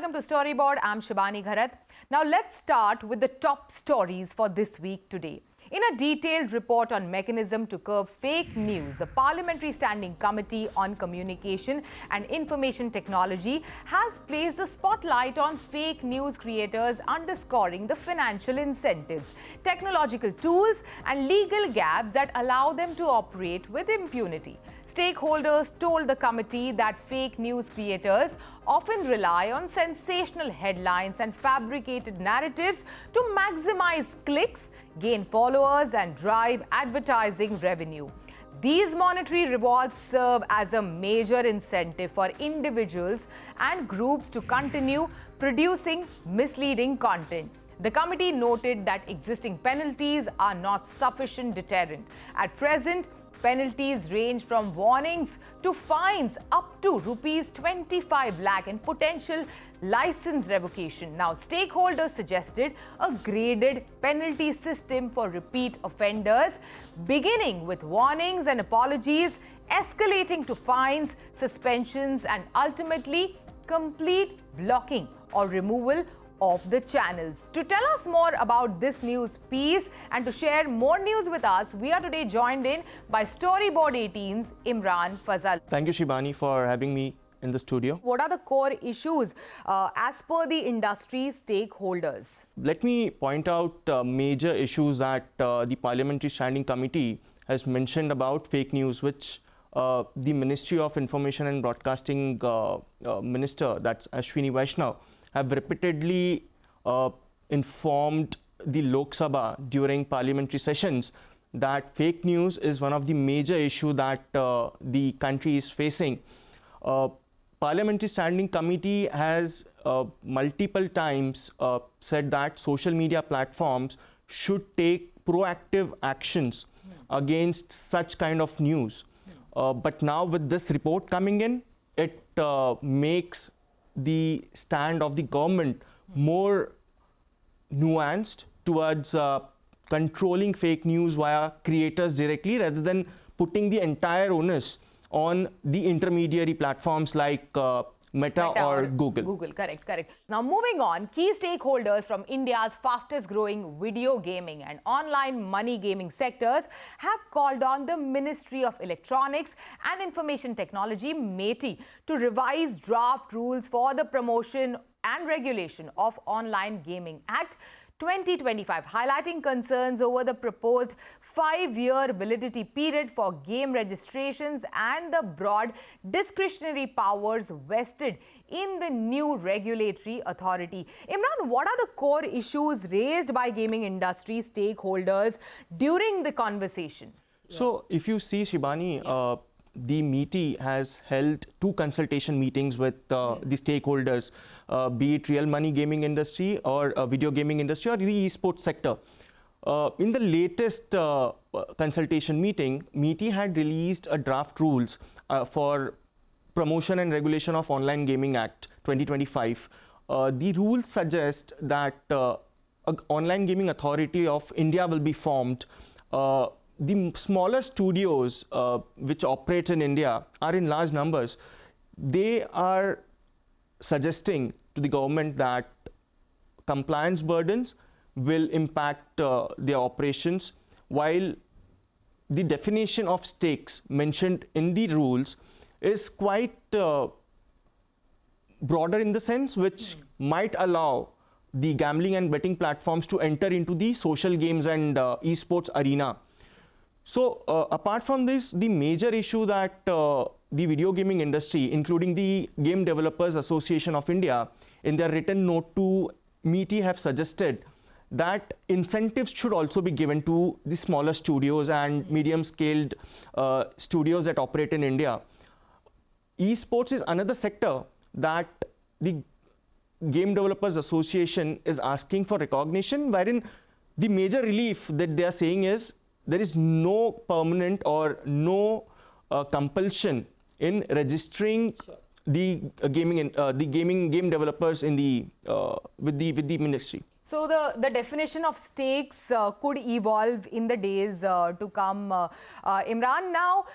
welcome to Storyboard. I'm Shibani Gharat. Now let's start with the top stories for this week today. In a detailed report on mechanism to curb fake news, the Parliamentary Standing Committee on Communication and Information Technology has placed the spotlight on fake news creators, underscoring the financial incentives, technological tools and legal gaps that allow them to operate with impunity. Stakeholders told the committee that fake news creators often rely on sensational headlines and fabricated narratives to maximize clicks, gain followers and drive advertising revenue. These monetary rewards serve as a major incentive for individuals and groups to continue producing misleading content. The committee noted that existing penalties are not sufficient deterrent. At present, penalties range from warnings to fines up to rupees 25 lakh and potential license revocation. Now, stakeholders suggested a graded penalty system for repeat offenders, beginning with warnings and apologies, escalating to fines, suspensions, and ultimately complete blocking or removal of the channels. To tell us more about this news piece and to share more news with us, we are today joined in by Storyboard 18's Imran Fazal. Thank you, Shibani, for having me in the studio. What are the core issues as per the industry stakeholders? Let me point out major issues that the Parliamentary Standing Committee has mentioned about fake news, which the Ministry of Information and Broadcasting Minister, that's Ashwini Vaishnav, have repeatedly informed the Lok Sabha during parliamentary sessions that fake news is one of the major issues that the country is facing. Parliamentary Standing Committee has multiple times said that social media platforms should take proactive actions against such kind of news. But now with this report coming in, it makes the stand of the government more nuanced towards controlling fake news via creators directly, rather than putting the entire onus on the intermediary platforms like Meta or Google. Correct. Now moving on, key stakeholders from India's fastest growing video gaming and online money gaming sectors have called on the Ministry of Electronics and Information Technology, MeitY, to revise draft rules for the promotion and regulation of Online Gaming Act 2025, highlighting concerns over the proposed 5-year validity period for game registrations and the broad discretionary powers vested in the new regulatory authority. Imran, what are the core issues raised by gaming industry stakeholders during the conversation? So, if you see, Shibani, the MeitY has held 2 consultation meetings with the stakeholders, be it real money gaming industry or video gaming industry or the esports sector. In the latest consultation meeting, MeitY had released a draft rules for Promotion and Regulation of Online Gaming Act 2025. The rules suggest that an Online Gaming Authority of India will be formed. The smaller studios which operate in India are in large numbers. They are suggesting to the government that compliance burdens will impact their operations, while the definition of stakes mentioned in the rules is quite broader in the sense which might allow the gambling and betting platforms to enter into the social games and esports arena. So, apart from this, the major issue that the video gaming industry, including the Game Developers Association of India, in their written note to MeitY have suggested that incentives should also be given to the smaller studios and medium-scaled studios that operate in India. Esports is another sector that the Game Developers Association is asking for recognition, wherein the major relief that they are saying is there is no permanent or no compulsion in registering the game developers in the with the ministry. So the definition of stakes could evolve in the days to come. Imran, now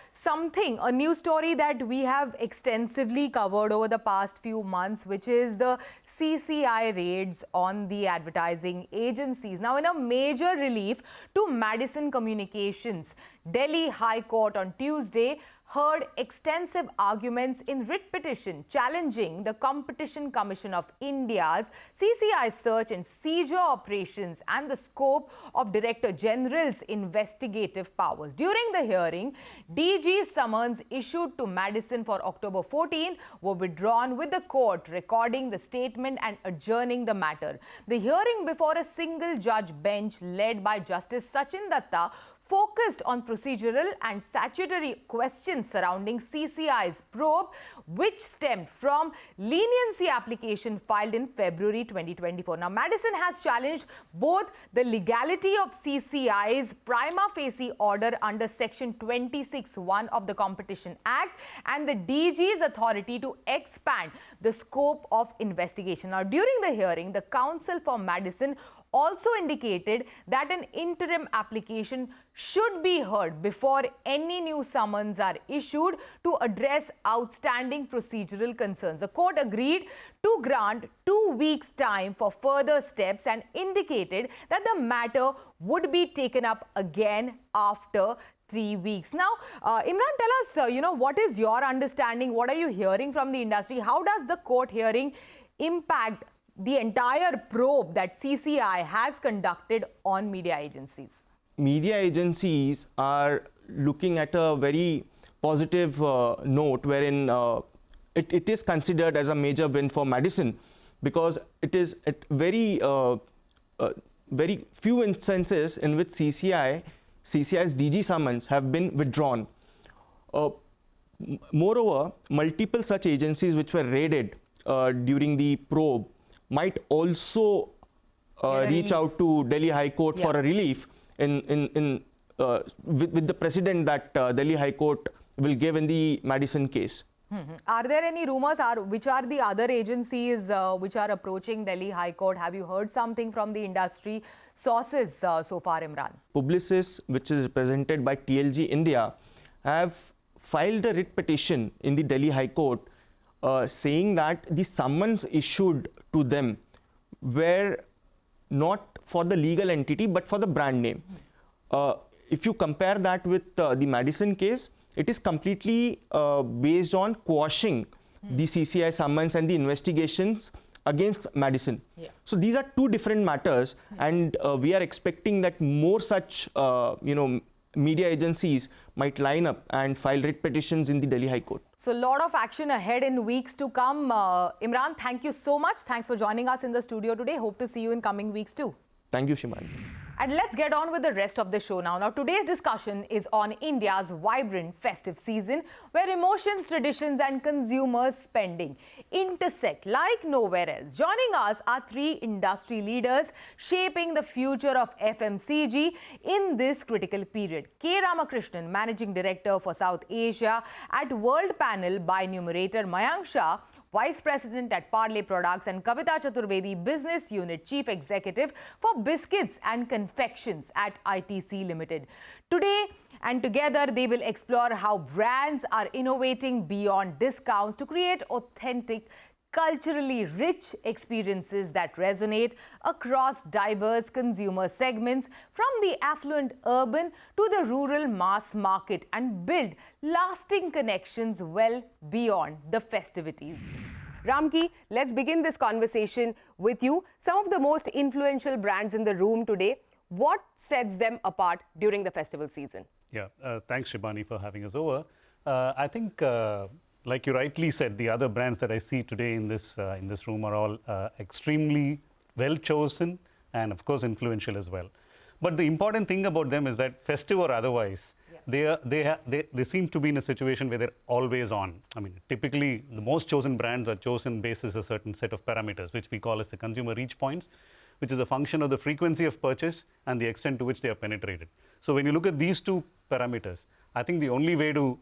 a news story that we have extensively covered over the past few months, which is the CCI raids on the advertising agencies. Now, in a major relief to Madison Communications, Delhi High Court on Tuesday heard extensive arguments in writ petition challenging the Competition Commission of India's CCI search and seizure operations and the scope of Director General's investigative powers. During the hearing, DG's summons issued to Madison for October 14 were withdrawn, with the court recording the statement and adjourning the matter. The hearing before a single judge bench led by Justice Sachin Datta focused on procedural and statutory questions surrounding CCI's probe, which stemmed from leniency application filed in February 2024. Now, Madison has challenged both the legality of CCI's prima facie order under Section 26(1) of the Competition Act and the DG's authority to expand the scope of investigation. Now, during the hearing, the counsel for Madison also indicated that an interim application should be heard before any new summons are issued to address outstanding procedural concerns. The court agreed to grant 2 weeks' time for further steps and indicated that the matter would be taken up again after 3 weeks. Now, Imran, tell us, what is your understanding? What are you hearing from the industry? How does the court hearing impact the entire probe that CCI has conducted on media agencies? Media agencies are looking at a very positive note, wherein it is considered as a major win for Madison, because it is at very few instances in which CCI's DG summons have been withdrawn. Moreover, multiple such agencies which were raided during the probe might also reach out to Delhi High Court for a relief with the precedent that Delhi High Court will give in the Madison case. Are there any rumors? Which are the other agencies which are approaching Delhi High Court? Have you heard something from the industry sources so far, Imran? Publicis, which is represented by TLG India, have filed a writ petition in the Delhi High Court saying that the summons issued to them were not for the legal entity but for the brand name. If you compare that with the Madison case, it is completely based on quashing the CCI summons and the investigations against Madison. So these are two different matters, and we are expecting that more such media agencies might line up and file writ petitions in the Delhi High Court. So a lot of action ahead in weeks to come. Imran, thank you so much. Thanks for joining us in the studio today. Hope to see you in coming weeks too. Thank you, Shimani. And let's get on with the rest of the show now. Now, today's discussion is on India's vibrant festive season, where emotions, traditions and consumers' spending intersect like nowhere else. Joining us are three industry leaders shaping the future of FMCG in this critical period. K. Ramakrishnan, Managing Director for South Asia at Worldpanel by Numerator; Mayank Shah, Vice President at Parle Products; and Kavita Chaturvedi, Business Unit Chief Executive for Biscuits and Confections at ITC Limited. Today and together, they will explore how brands are innovating beyond discounts to create authentic, culturally rich experiences that resonate across diverse consumer segments, from the affluent urban to the rural mass market, and build lasting connections well beyond the festivities. Ramki, let's begin this conversation with you. Some of the most influential brands in the room today, what sets them apart during the festival season? Yeah, thanks Shibani for having us over. I think like you rightly said, the other brands that I see today in this room are all extremely well chosen and of course influential as well. But the important thing about them is that festive or otherwise, they seem to be in a situation where they're always on. I mean, typically the most chosen brands are chosen basis a certain set of parameters, which we call as the consumer reach points, which is a function of the frequency of purchase and the extent to which they are penetrated. So when you look at these two parameters, I think the only way to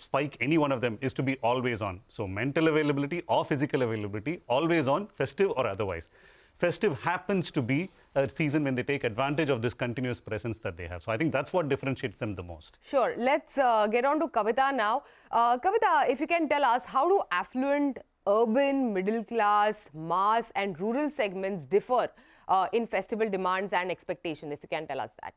spike any one of them is to be always on. So mental availability or physical availability, always on, festive or otherwise. festive happens to be a season when they take advantage of this continuous presence that they have. So I think that's what differentiates them the most. Sure. Let's get on to Kavita now. Kavita, if you can tell us, how do affluent, urban, middle class, mass and rural segments differ in festival demands and expectations, if you can tell us that?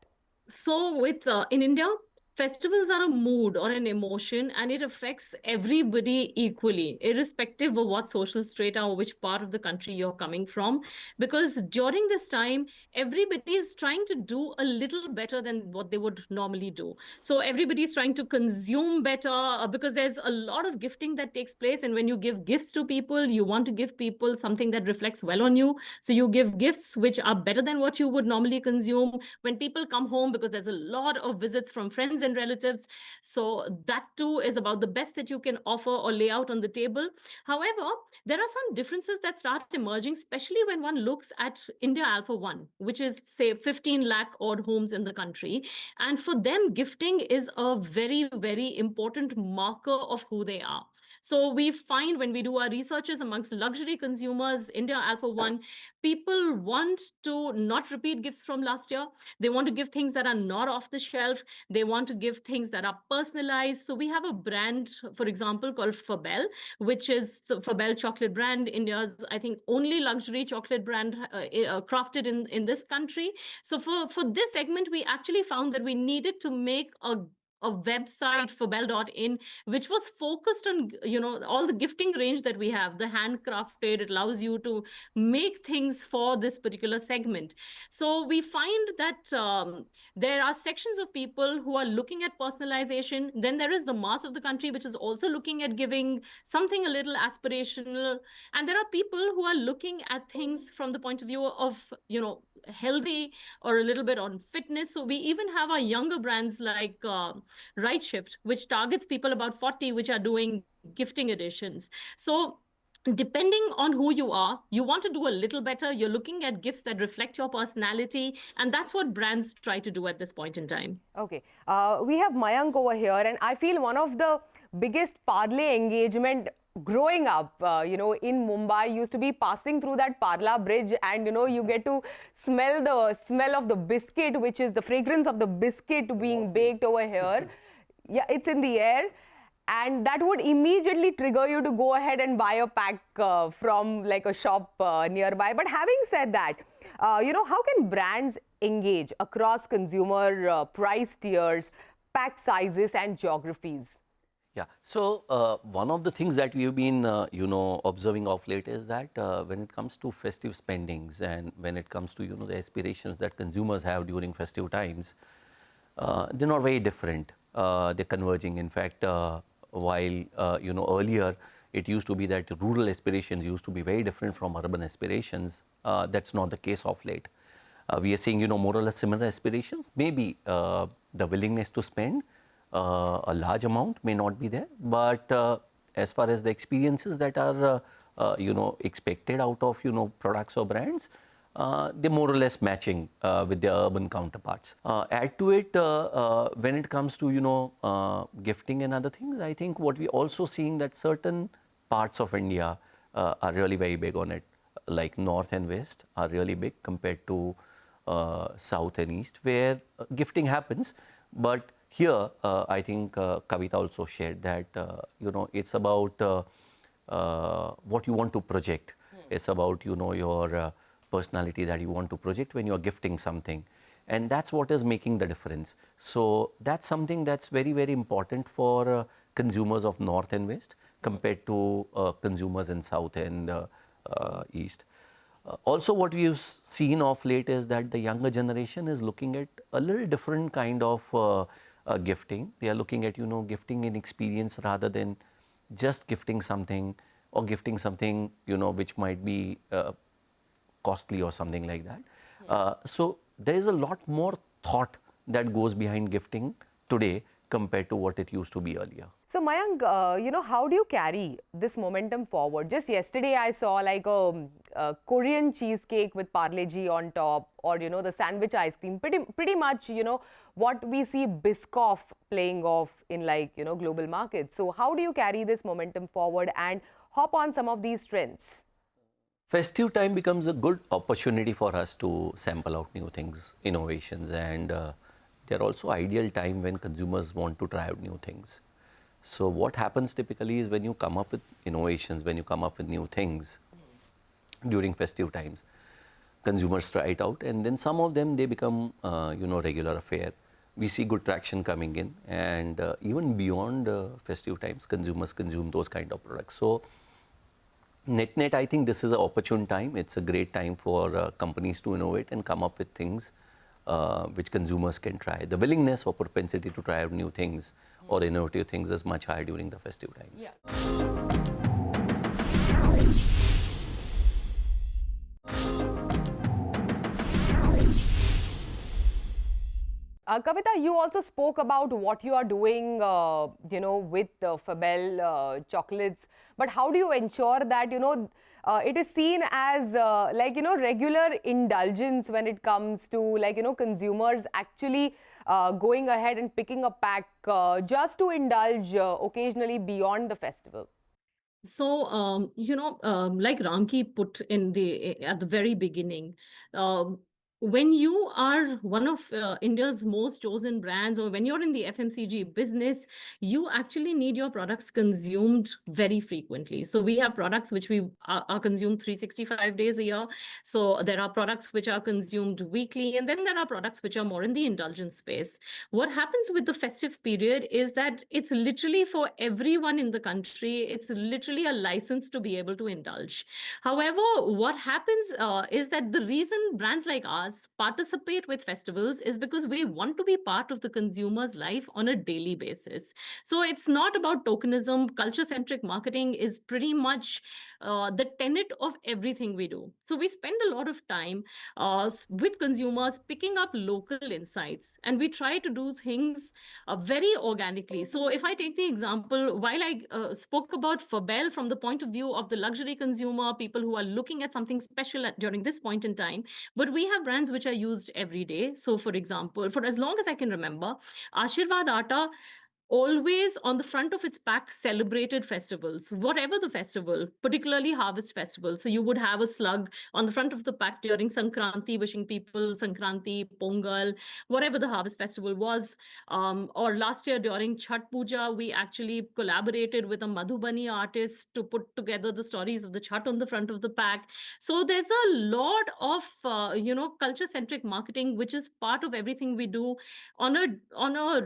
So in India, festivals are a mood or an emotion, and it affects everybody equally, irrespective of what social strata or which part of the country you're coming from. Because during this time, everybody is trying to do a little better than what they would normally do. So everybody is trying to consume better because there's a lot of gifting that takes place. And when you give gifts to people, you want to give people something that reflects well on you. So you give gifts which are better than what you would normally consume. When people come home, because there's a lot of visits from friends and relatives, so that too is about the best that you can offer or lay out on the table. However, there are some differences that start emerging, especially when one looks at India Alpha 1, which is, say, 15 lakh odd homes in the country. And for them, gifting is a very, very important marker of who they are. So we find when we do our researches amongst luxury consumers, India Alpha 1, people want to not repeat gifts from last year. They want to give things that are not off the shelf. They want to give things that are personalized. So we have a brand, for example, called Fabel, which is the Fabel chocolate brand, India's, I think, only luxury chocolate brand crafted in this country. So for this segment, we actually found that we needed to make a website, fabel.in, which was focused on, all the gifting range that we have, the handcrafted. It allows you to make things for this particular segment. So we find that there are sections of people who are looking at personalization. Then there is the mass of the country, which is also looking at giving something a little aspirational. And there are people who are looking at things from the point of view of, healthy or a little bit on fitness. So we even have our younger brands like Right Shift, which targets people about 40, which are doing gifting editions. So depending on who you are, you want to do a little better. You're looking at gifts that reflect your personality. And that's what brands try to do at this point in time. Okay. We have Mayank over here. And I feel one of the biggest Parle engagement growing up, in Mumbai, used to be passing through that Parle bridge, and you get to smell the smell of the biscuit, which is the fragrance of the biscuit being baked over here. Yeah, it's in the air, and that would immediately trigger you to go ahead and buy a pack from like a shop nearby. But having said that, how can brands engage across consumer price tiers, pack sizes and geographies? Yeah. So one of the things that we've been, observing of late is that when it comes to festive spendings and when it comes to, the aspirations that consumers have during festive times, they're not very different. They're converging. In fact, while, earlier it used to be that rural aspirations used to be very different from urban aspirations, that's not the case of late. We are seeing, more or less similar aspirations. Maybe the willingness to spend a large amount may not be there, but as far as the experiences that are expected out of products or brands, they're more or less matching with their urban counterparts. Add to it, when it comes to gifting and other things, I think what we're also seeing that certain parts of India are really very big on it, like north and west are really big compared to south and east, where gifting happens. But here, I think Kavita also shared that, it's about what you want to project. It's about, your personality that you want to project when you're gifting something. And that's what is making the difference. So that's something that's very, very important for consumers of north and west compared to consumers in south and east. Also, what we've seen of late is that the younger generation is looking at a little different kind of gifting. They are looking at, gifting in experience rather than just gifting something or gifting something, which might be costly or something like that. So there is a lot more thought that goes behind gifting today compared to what it used to be earlier. So Mayank, how do you carry this momentum forward? Just yesterday I saw like a Korean cheesecake with Parle-G on top, or the sandwich ice cream. Pretty much, what we see Biscoff playing off in like, global markets. So how do you carry this momentum forward and hop on some of these trends? Festive time becomes a good opportunity for us to sample out new things, innovations, and they're also ideal time when consumers want to try out new things. So what happens typically is when you come up with innovations, when you come up with new things during festive times, consumers try it out, and then some of them, they become, regular affair. We see good traction coming in, and even beyond festive times, consumers consume those kind of products. So net, I think this is an opportune time. It's a great time for companies to innovate and come up with things which consumers can try. The willingness or propensity to try out new things or innovative things is much higher during the festive times. Yeah. Kavita, you also spoke about what you are doing, with Fabel chocolates. But how do you ensure that, it is seen as regular indulgence when it comes to consumers actually going ahead and picking a pack just to indulge occasionally beyond the festival? So, like Ramki put in at the very beginning, when you are one of India's most chosen brands, or when you're in the FMCG business, you actually need your products consumed very frequently. So we have products which we are consumed 365 days a year. So there are products which are consumed weekly, and then there are products which are more in the indulgence space. What happens with the festive period is that it's literally for everyone in the country. It's literally a license to be able to indulge. However, what happens is that the reason brands like ours participate with festivals is because we want to be part of the consumer's life on a daily basis. So it's not about tokenism. Culture-centric marketing is pretty much the tenet of everything we do. So we spend a lot of time with consumers picking up local insights, and we try to do things very organically. So if I take the example, while I spoke about Fabel from the point of view of the luxury consumer, people who are looking at something special during this point in time, but we have brands which are used every day. So for example, for as long as I can remember, Ashirvad Atta always on the front of its pack celebrated festivals, whatever the festival, particularly harvest festival. So you would have a slug on the front of the pack during Sankranti, wishing people Sankranti, Pongal, whatever the harvest festival was. Or last year during Chhat Puja, we actually collaborated with a Madhubani artist to put together the stories of the Chhat on the front of the pack. So there's a lot of, culture-centric marketing, which is part of everything we do on a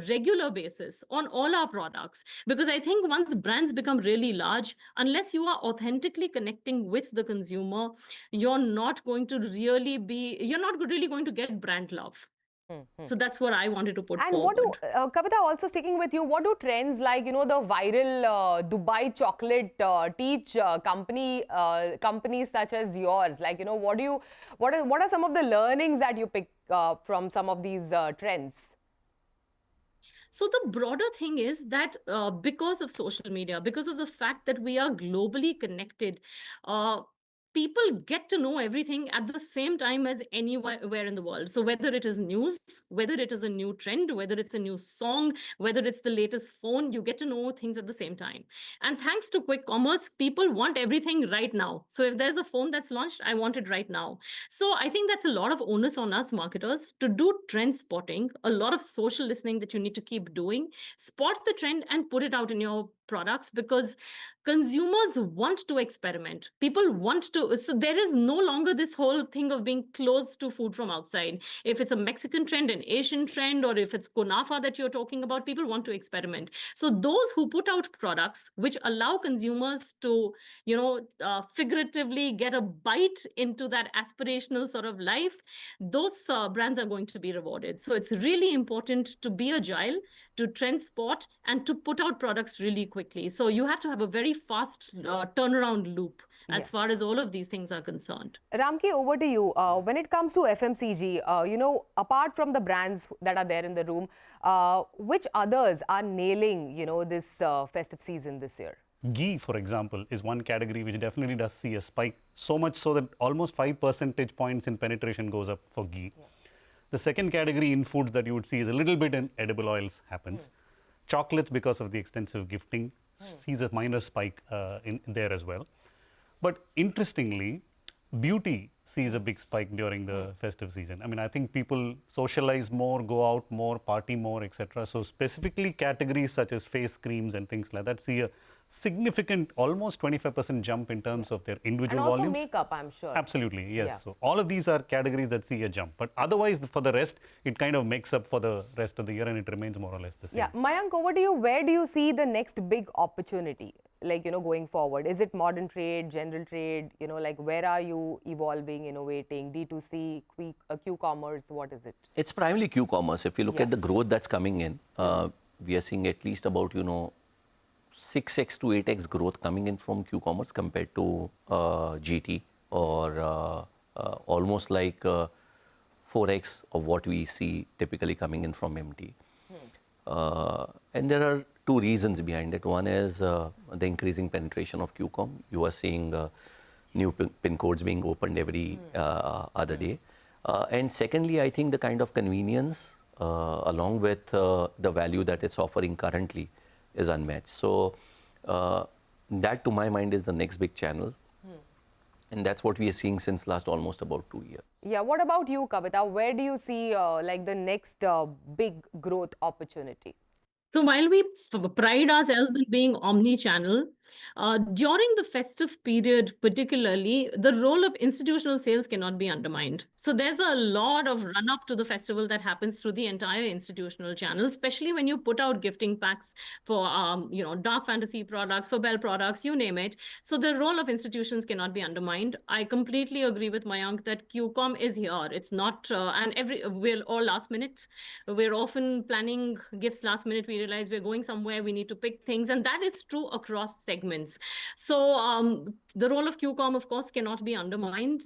regular basis on all our products. Because I think once brands become really large, unless you are authentically connecting with the consumer, you're not really going to get brand love. So that's what I wanted to put forward. And Kavita, also sticking with you, what do trends like, the viral Dubai chocolate teach companies such as yours? Like, what are some of the learnings that you pick from some of these trends? So the broader thing is that because of social media, because of the fact that we are globally connected, people get to know everything at the same time as anywhere in the world. So whether it is news, whether it is a new trend, whether it's a new song, whether it's the latest phone, you get to know things at the same time. And thanks to quick commerce, people want everything right now. So if there's a phone that's launched, I want it right now. So I think that's a lot of onus on us marketers to do trend spotting, a lot of social listening that you need to keep doing, spot the trend and put it out in your products, because consumers want to experiment. People want to, so there is no longer this whole thing of being closed to food from outside. If it's a Mexican trend, an Asian trend, or if it's kunafa that you're talking about, people want to experiment. So those who put out products which allow consumers to, figuratively get a bite into that aspirational sort of life, those brands are going to be rewarded. So it's really important to be agile, to trend spot, and to put out products really quickly. So you have to have a very fast turnaround loop as far as all of these things are concerned. Ramki, over to you. When it comes to FMCG, apart from the brands that are there in the room, which others are nailing, this festive season this year? Ghee, for example, is one category which definitely does see a spike, so much so that almost 5 percentage points in penetration goes up for ghee. Yeah. The second category in foods that you would see is a little bit in edible oils happens. Chocolates, because of the extensive gifting, sees a minor spike in there as well. But interestingly, beauty sees a big spike during the festive season. I mean, I think people socialize more, go out more, party more, etc. So specifically categories such as face creams and things like that see a significant, almost 25% jump in terms of their individual And also volumes. makeup, I'm sure. Absolutely, yes. Yeah. So all of these are categories that see a jump. But otherwise, for the rest, it kind of makes up for the rest of the year and it remains more or less the same. Yeah, Mayank, over to you. Where do you see the next big opportunity, like, going forward? Is it modern trade, general trade? Like, where are you evolving, innovating, D2C, Q-commerce? What is it? It's primarily Q-commerce. If you look at the growth that's coming in, we are seeing at least about, 6x to 8x growth coming in from Q-commerce compared to GT, or almost like 4x of what we see typically coming in from MT. And there are two reasons behind it. One is the increasing penetration of Q-com. You are seeing new pin codes being opened every other day. And secondly, I think the kind of convenience along with the value that it's offering currently is unmatched. So that, to my mind, is the next big channel. And that's what we are seeing since last almost about 2 years. Yeah, what about you, Kavita? Where do you see like the next big growth opportunity? So while we pride ourselves in being omni-channel, during the festive period particularly, the role of institutional sales cannot be undermined. So there's a lot of run-up to the festival that happens through the entire institutional channel, especially when you put out gifting packs for, dark fantasy products, for Bell products, you name it. So the role of institutions cannot be undermined. I completely agree with Mayank that QCOM is here. It's not, we're all last minute. We're often planning gifts last minute. We realize we're going somewhere, we need to pick things, and that is true across segments. So the role of QCOM, of course, cannot be undermined.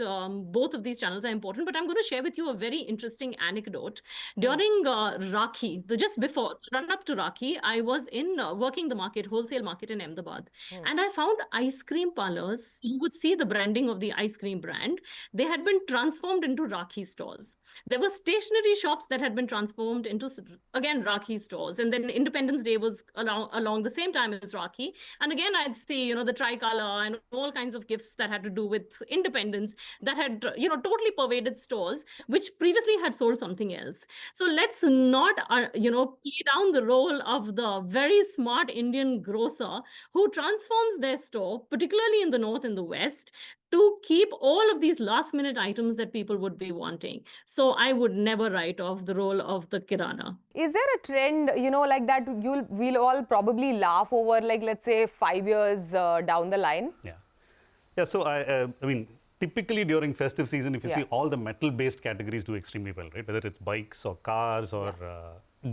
Both of these channels are important, but I'm going to share with you a very interesting anecdote. During Rakhi, just before, run up to Rakhi, I was in working the market, wholesale market in Ahmedabad, and I found ice cream parlors. You would see the branding of the ice cream brand. They had been transformed into Rakhi stores. There were stationery shops that had been transformed into, again, Rakhi stores, and then Independence Day was along the same time as Rakhi. And again, I'd see, the tricolor and all kinds of gifts that had to do with independence that had, totally pervaded stores, which previously had sold something else. So let's not, play down the role of the very smart Indian grocer who transforms their store, particularly in the North and the West, to keep all of these last minute items that people would be wanting. So I would never write off the role of the Kirana. Is there a trend, like that we'll all probably laugh over, like, let's say 5 years down the line? Yeah, so I mean, typically during festive season, if you see, Yeah. all the metal-based categories do extremely well, right? Whether it's bikes or cars or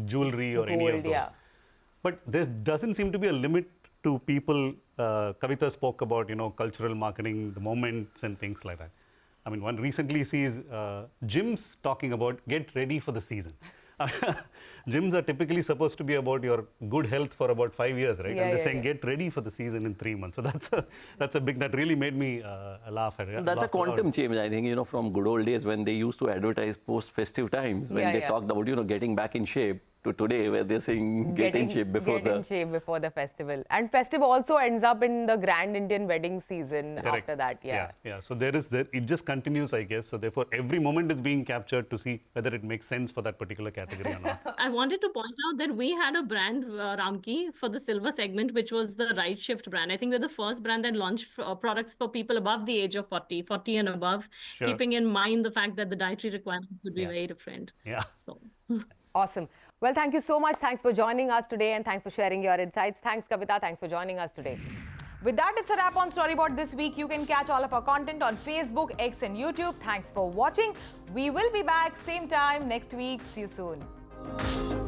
jewelry or any of Gold, those. yeah. But there doesn't seem to be a limit to people. Kavita spoke about, cultural marketing, the moments and things like that. I mean, one recently sees gyms talking about get ready for the season. Gyms are typically supposed to be about your good health for about 5 years, right? And they're saying get ready for the season in 3 months. So that's a big, that really made me laugh at it. That's a quantum change, I think, from good old days when they used to advertise post-festive times, when they talked about, getting back in shape, to today where they're saying get in shape before the festival. And festive also ends up in the grand Indian wedding season. Correct. After that. Yeah. So it just continues, I guess. So therefore, every moment is being captured to see whether it makes sense for that particular category or not. I wanted to point out that we had a brand, Ramki, for the silver segment, which was the Right Shift brand. I think we're the first brand that launched products for people above the age of 40 and above, keeping in mind the fact that the dietary requirements would be very different. So. Awesome. Well, thank you so much. Thanks for joining us today and thanks for sharing your insights. Thanks, Kavita. Thanks for joining us today. With that, it's a wrap on Storyboard this week. You can catch all of our content on Facebook, X and YouTube. Thanks for watching. We will be back same time next week. See you soon.